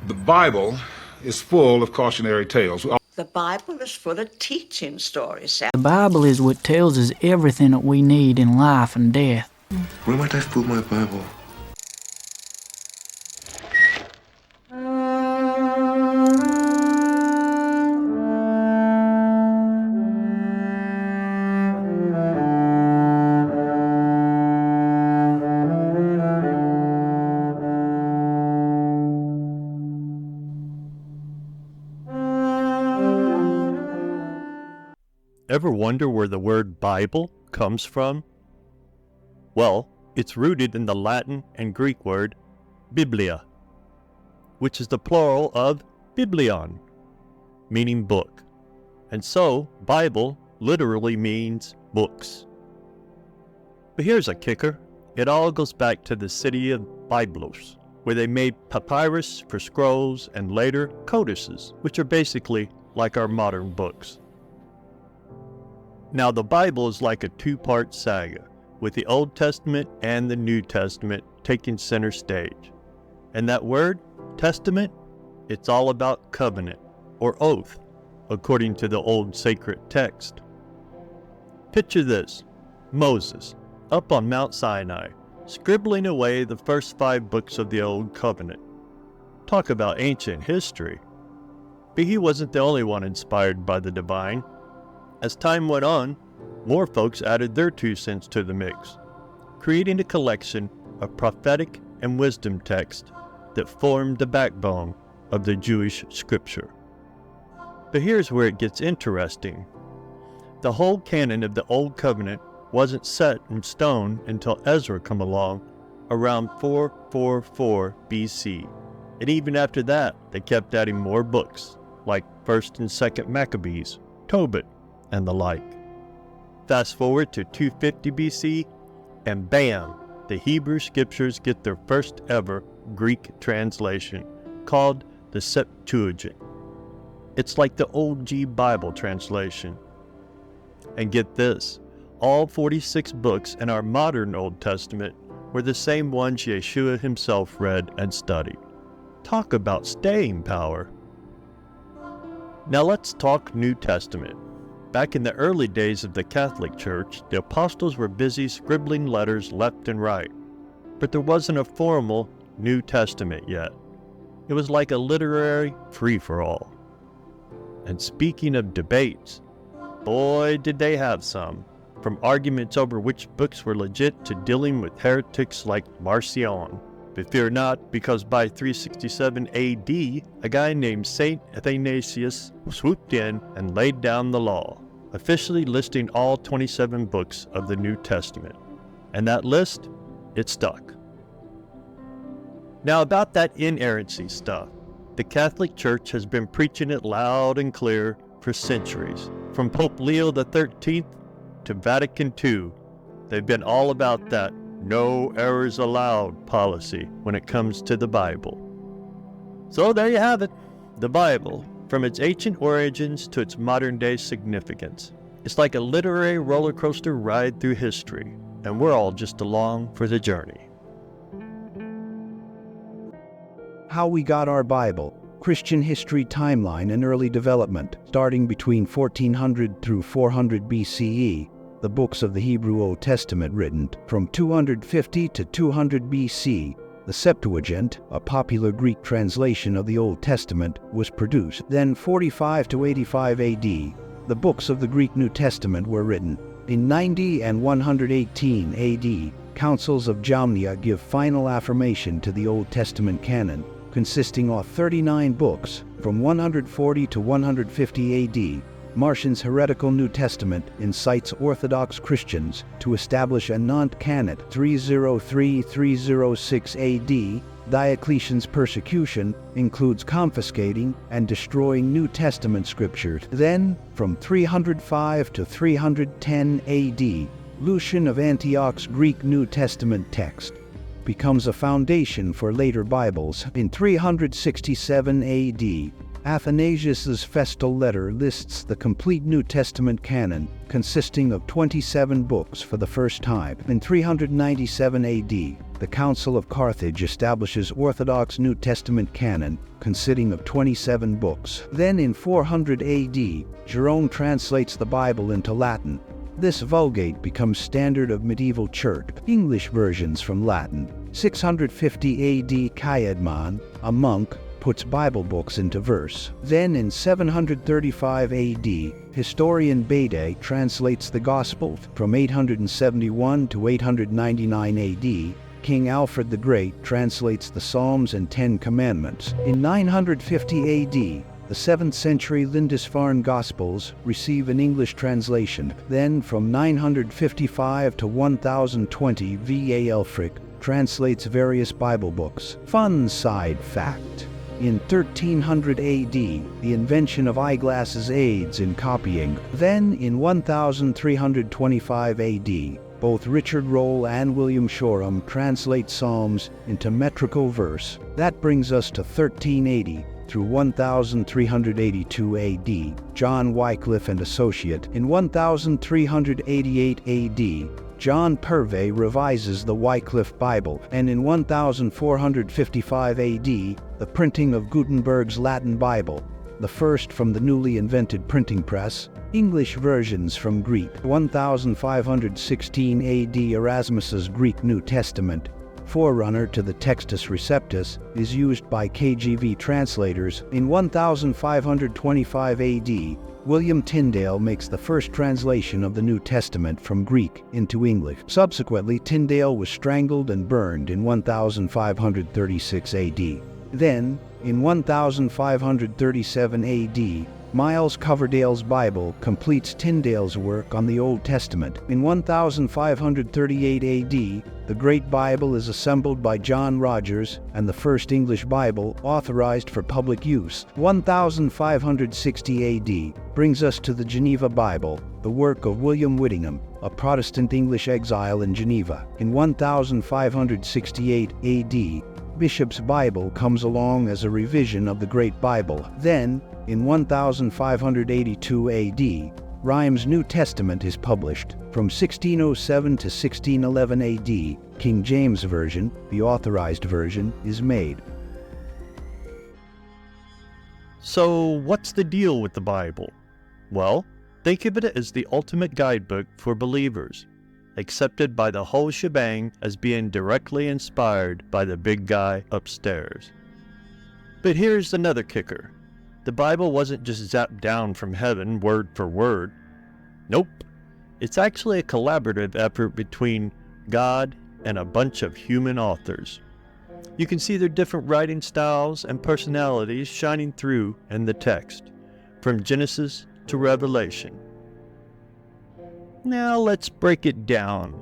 The Bible is full of cautionary tales. The Bible is full of teaching stories. The Bible is what tells us everything that we need in life and death. Where might I put my Bible? Ever wonder where the word Bible comes from? Well, it's rooted in the Latin and Greek word biblia, which is the plural of biblion, meaning book. And so, Bible literally means books. But here's a kicker. It all goes back to the city of Byblos, where they made papyrus for scrolls and later codices, which are basically like our modern books. Now, the Bible is like a two-part saga, with the Old Testament and the New Testament taking center stage. And that word, testament, it's all about covenant, or oath, according to the old sacred text. Picture this: Moses, up on Mount Sinai, scribbling away the first 5 books of the Old Covenant. Talk about ancient history. But he wasn't the only one inspired by the divine. As time went on, more folks added their 2 cents to the mix, creating a collection of prophetic and wisdom texts that formed the backbone of the Jewish scripture. But here's where it gets interesting. The whole canon of the Old Covenant wasn't set in stone until Ezra come along around 444 BC. And even after that, they kept adding more books, like 1st and 2nd Maccabees, Tobit, and the like. Fast forward to 250 BC, and bam, the Hebrew scriptures get their first ever Greek translation, called the Septuagint. It's like the OG Bible translation. And get this, all 46 books in our modern Old Testament were the same ones Yeshua himself read and studied. Talk about staying power. Now let's talk New Testament. Back in the early days of the Catholic Church, the apostles were busy scribbling letters left and right, but there wasn't a formal New Testament yet. It was like a literary free-for-all. And speaking of debates, boy did they have some, from arguments over which books were legit to dealing with heretics like Marcion. But fear not, because by 367 AD, a guy named Saint Athanasius swooped in and laid down the law, officially listing all 27 books of the New Testament. And that list, it stuck. Now about that inerrancy stuff, the Catholic Church has been preaching it loud and clear for centuries. From Pope Leo XIII to Vatican II, they've been all about that no errors allowed policy when it comes to the Bible. So there you have it, the Bible, from its ancient origins to its modern day significance. It's like a literary roller coaster ride through history, and we're all just along for the journey. How we got our Bible, Christian history timeline and early development, starting between 1400 through 400 BCE, the books of the Hebrew Old Testament written from 250 to 200 BC. The Septuagint, a popular Greek translation of the Old Testament, was produced. Then 45 to 85 AD, the books of the Greek New Testament were written. In 90 and 118 AD, councils of Jamnia give final affirmation to the Old Testament canon, consisting of 39 books. From 140 to 150 AD, Marcion's heretical New Testament incites Orthodox Christians to establish a non-canon. 303-306 AD, Diocletian's persecution includes confiscating and destroying New Testament scriptures. Then, from 305 to 310 AD, Lucian of Antioch's Greek New Testament text becomes a foundation for later Bibles. In 367 AD, Athanasius's Festal Letter lists the complete New Testament canon, consisting of 27 books for the first time. In 397 AD, the Council of Carthage establishes Orthodox New Testament canon consisting of 27 books. Then in 400 AD, Jerome translates the Bible into Latin. This Vulgate becomes standard of medieval church. English versions from Latin. 650 AD, Caedmon, a monk, puts Bible books into verse. Then in 735 AD, historian Bede translates the Gospel. From 871 to 899 AD, King Alfred the Great translates the Psalms and Ten Commandments. In 950 AD, the 7th century Lindisfarne Gospels receive an English translation. Then from 955 to 1020, V.A. Elfric translates various Bible books. Fun side fact. In 1300 AD, the invention of eyeglasses aids in copying. Then, in 1325 AD, both Richard Rolle and William Shoreham translate Psalms into metrical verse. That brings us to 1380 through 1382 AD. John Wycliffe and Associate. In 1388 AD, John Purvey revises the Wycliffe Bible, and in 1455 AD, the printing of Gutenberg's Latin Bible, the first from the newly invented printing press. English versions from Greek. 1516 AD, Erasmus's Greek New Testament, forerunner to the Textus Receptus, is used by KJV translators. In 1525 AD, William Tyndale makes the first translation of the New Testament from Greek into English. Subsequently, Tyndale was strangled and burned in 1536 AD. Then, in 1537 AD, Miles Coverdale's Bible completes Tyndale's work on the Old Testament. In 1538 AD, the Great Bible is assembled by John Rogers and the first English Bible authorized for public use. 1560 AD brings us to the Geneva Bible, the work of William Whittingham, a Protestant English exile in Geneva. In 1568 AD, Bishop's Bible comes along as a revision of the Great Bible. Then, in 1582 AD, Rheims' New Testament is published. From 1607 to 1611 AD, King James Version, the authorized version, is made. So, what's the deal with the Bible? Well, think of it as the ultimate guidebook for believers, accepted by the whole shebang as being directly inspired by the big guy upstairs. But here's another kicker. The Bible wasn't just zapped down from heaven word for word. Nope. It's actually a collaborative effort between God and a bunch of human authors. You can see their different writing styles and personalities shining through in the text, from Genesis to Revelation. Now let's break it down.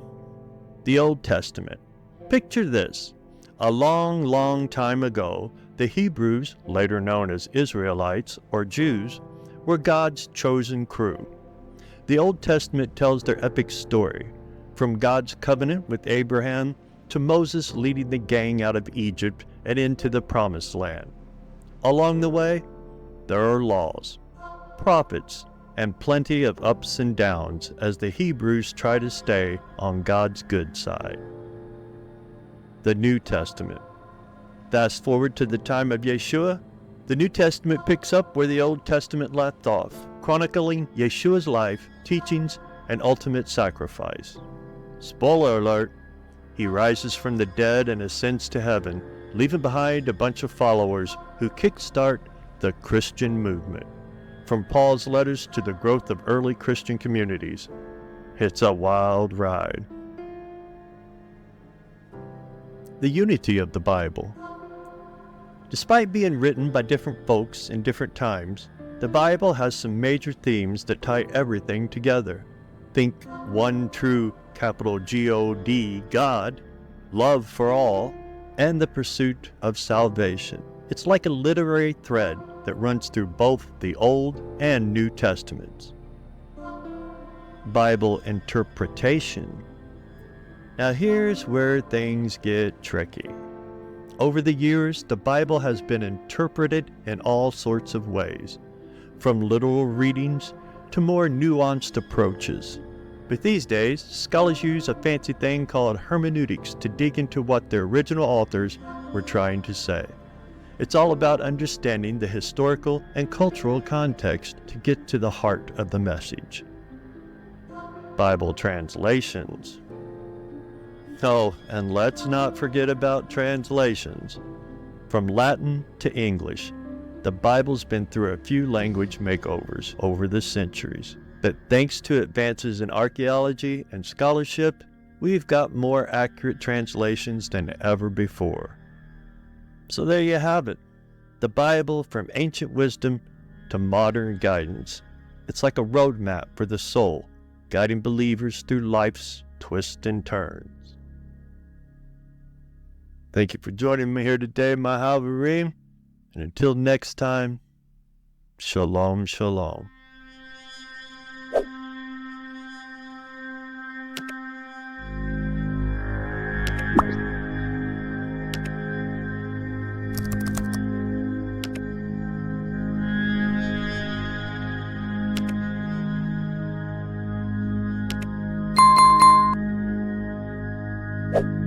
The Old Testament. Picture this. A long, long time ago, the Hebrews, later known as Israelites or Jews, were God's chosen crew. The Old Testament tells their epic story, from God's covenant with Abraham to Moses leading the gang out of Egypt and into the Promised Land. Along the way, there are laws, prophets, and plenty of ups and downs as the Hebrews try to stay on God's good side. The New Testament. Fast forward to the time of Yeshua, the New Testament picks up where the Old Testament left off, chronicling Yeshua's life, teachings, and ultimate sacrifice. Spoiler alert, he rises from the dead and ascends to heaven, leaving behind a bunch of followers who kickstart the Christian movement. From Paul's letters to the growth of early Christian communities, it's a wild ride. The unity of the Bible. Despite being written by different folks in different times, the Bible has some major themes that tie everything together. Think one true capital G-O-D God, love for all, and the pursuit of salvation. It's like a literary thread that runs through both the Old and New Testaments. Bible interpretation. Now here's where things get tricky. Over the years, the Bible has been interpreted in all sorts of ways, from literal readings to more nuanced approaches. But these days, scholars use a fancy thing called hermeneutics to dig into what the original authors were trying to say. It's all about understanding the historical and cultural context to get to the heart of the message. Bible translations. Oh, and let's not forget about translations. From Latin to English, the Bible's been through a few language makeovers over the centuries. But thanks to advances in archaeology and scholarship, we've got more accurate translations than ever before. So there you have it. The Bible from ancient wisdom to modern guidance. It's like a roadmap for the soul, guiding believers through life's twists and turns. Thank you for joining me here today, my chaverim. And until next time, Shalom, Shalom. You